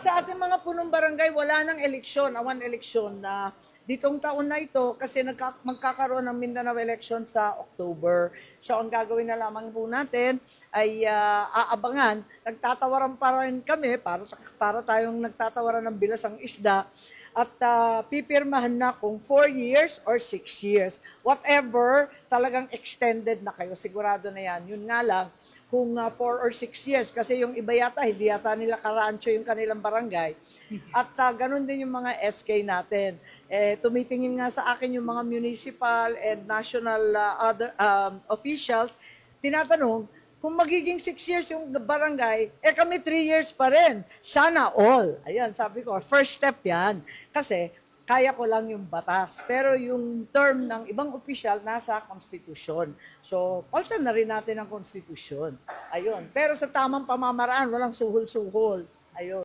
Sa ating mga punong barangay, wala nang eleksyon, awan eleksyon na ditong taon na ito kasi magkakaroon ng Mindanao election sa October. So ang gagawin na lamang po natin ay aabangan. Nagtatawaran pa rin kami para tayong nagtatawaran ng bilasang isda at pipirmahan na kung 4 years or 6 years. Whatever, talagang extended na kayo. Sigurado na yan. Yun nga lang, kung 4 or 6 years, kasi yung iba yata, hindi yata nila karancho yung kanilang barangay. At ganun din yung mga SK natin. Tumitingin nga sa akin yung mga municipal and national other officials, tinatanong, kung magiging 6 years yung barangay, kami 3 years pa rin. Sana all. Ayan, sabi ko, first step yan. Kasi, kaya ko lang yung batas. Pero yung term ng ibang opisyal nasa konstitusyon. So, palitan na rin natin ang konstitusyon. Ayun. Pero sa tamang pamamaraan, walang suhol-suhol. Ayun.